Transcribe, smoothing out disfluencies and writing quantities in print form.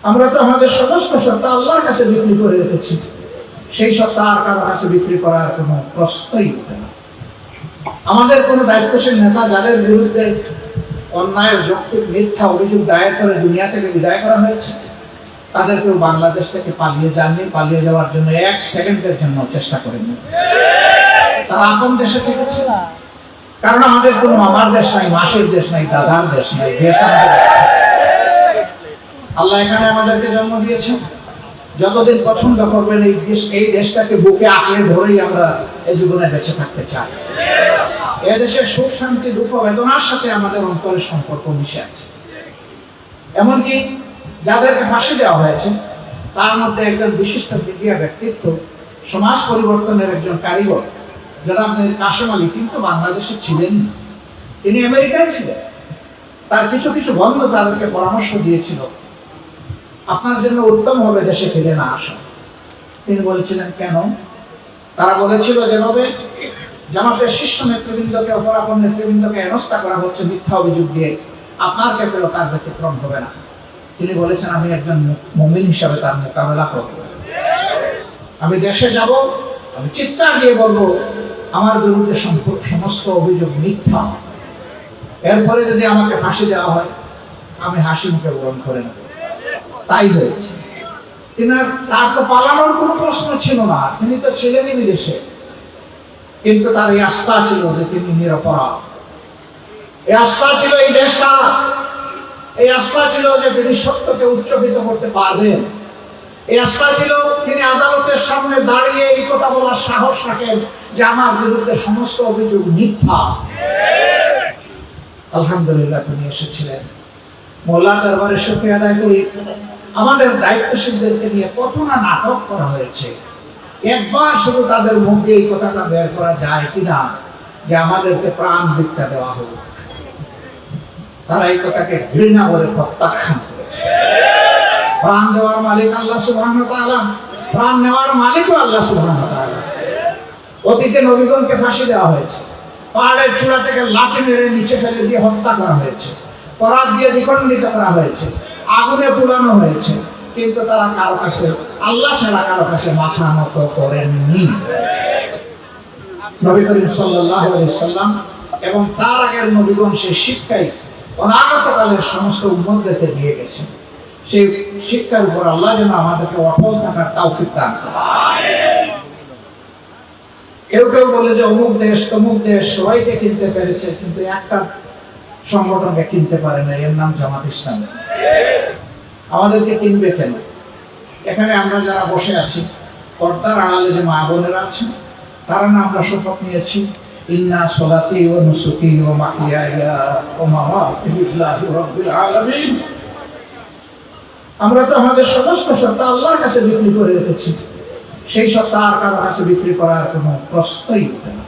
আমরা তো আমাদের সমস্ত সত্তা আল্লাহর কাছে বিক্রি করে রেখেছি, সেই সত্তা আর কারো কাছে বিক্রি করার কোনো প্রশ্নই ওঠে না। আমাদের কোন দায়িত্বশীল নেতা যাদের বিরুদ্ধে অন্যায়, যৌক্তিক, মিথ্যা অভিযোগ দায়ের করে দুনিয়া থেকে বিদায় করা হয়েছে, তাদেরকেও বাংলাদেশ থেকে পালিয়ে যাননি, পালিয়ে যাওয়ার জন্য এক সেকেন্ডের জন্য চেষ্টা করেননি। তারা আপন দেশে থেকেছে, কারণ আমাদের কোনো মামার দেশ নাই, মাসির দেশ নাই, দাদার দেশ নাই, দেশ আমাদের। আল্লাহ এখানে আমাদেরকে জন্ম দিয়েছেন, যতদিন পছন্দ করবেন এই দেশটাকে বুকে আঁকড়ে ধরেই আমরা এই জীবনে বেঁচে থাকতে চাই। এদেশের সুখ শান্তি দুঃখ বেদনার সাথে আমাদের অন্তরের সম্পর্ক মিশে আছে। এমনকি যাদেরকে ফাঁসি দেওয়া হয়েছে তার মধ্যে একজন বিশিষ্ট মিডিয়া ব্যক্তিত্ব, সমাজ পরিবর্তনের একজন কারিগর জনাব মীর কাসেম আলী, কিন্তু বাংলাদেশে ছিলেন না, তিনি আমেরিকায় ছিলেন। তার কিছু কিছু বন্ধু তাদেরকে পরামর্শ দিয়েছিল, আপনার জন্য উত্তম হবে দেশে ফিরে না আসা। তিনি বলেছিলেন কেন? তারা বলেছিল যেভাবে জামাতের শীর্ষ নেতৃবৃন্দকে, অপরাপর নেতৃবৃন্দকে হেনস্থা করা হচ্ছে মিথ্যা অভিযোগ দিয়ে, আপনার ক্ষেত্রেও তার ব্যতিক্রম হবে না। তিনি বলেছেন আমি একজন মুমিন হিসাবে তার মোকাবেলা করব, আমি দেশে যাব, আমি চিৎকার দিয়ে বলবো আমার বিরুদ্ধে সমস্ত অভিযোগ মিথ্যা, এরপরে যদি আমাকে ফাঁসি দেওয়া হয় আমি হাসি মুখে গ্রহণ করে নেব। তাই হয়েছে। তার তো পালানোর কোনো প্রশ্ন ছিল না, তিনি তো ছিলেনই বিদেশে, কিন্তু তার এই আস্থা ছিল যে তিনি নিরপরাধ, এই আস্থা ছিল এই দেশটা, এই আস্থা ছিল যে তিনি সত্যকে উচ্চকিত করতে পারবেন, এই আস্থা ছিল তিনি আদালতের সামনে দাঁড়িয়ে এই কথা বলার সাহস রাখেন যে আমার বিরুদ্ধে সমস্ত অভিযোগ মিথ্যা। আলহামদুলিল্লাহ তিনি এসেছিলেন। মোল্লা দরবারে শুকরিয়া আদায় করি, আমাদের দায়িত্বশীলদেরকে নিয়ে কত না নাটক করা হয়েছে। একবার শুধু তাদের মুখে এই কথাটা বের করা যায় কিনা যে আমাদেরকে প্রাণ ভিক্ষা দেওয়া হোক, তারা এই কথাকে ঘৃণা করে প্রত্যাখ্যান করেছে। প্রাণ দেওয়ার মালিক আল্লাহ সুবহানাহু ওয়া তাআলা, প্রাণ নেওয়ার মালিকও আল্লাহ সুবহানাহু ওয়া তাআলা। অতীতে নবীগণকে ফাঁসি দেওয়া হয়েছে, পাহাড়ের চূড়া থেকে লাঠি মেরে নিচে ফেলে দিয়ে হত্যা করা হয়েছে, করাত দিয়ে দ্বিখণ্ডিত করা হয়েছে, আগুনে পুড়ানো হয়েছে, কিন্তু তারা কারো কাছে, আল্লাহ ছাড়া কারো কাছে মাথা নত করেননি। নবী করিম সাল্লাল্লাহু আলাইহি ওয়াসাল্লাম এবং তার আগের নবীগণ সেই শিক্ষাই অনাগত কালের সমস্ত উম্মতদেরকে দিয়ে গেছেন। সেই শিক্ষার উপর আল্লাহ যেন আমাদেরকে অটল থাকার তৌফিক দান করেন। কেউ কেউ বলে যে অমুক দেশ তমুক দেশ সবাইকে কিনতে পেরেছে, কিন্তু একটা সংগঠনকে কিনতে পারে না, এর নাম জামাত ইসলামী। আমাদেরকে কিনবে কেন? এখানে আমরা যারা বসে আছি, পর্দার আড়ালে যে মা বোনেরা আছেন, তারা না আমরা শপথ নিয়েছি ইন্না সলাতি ওয়া নুসুকি ওয়া মাহইয়ায়া ওয়া মামাতি লিল্লাহি রাব্বিল আলামিন। আমরা তো আমাদের সমস্ত সত্তা আল্লাহর কাছে বিক্রি করে রেখেছি, সেই সত্তা আর কারো কাছে বিক্রি করার কোনো প্রশ্নই ওঠে না।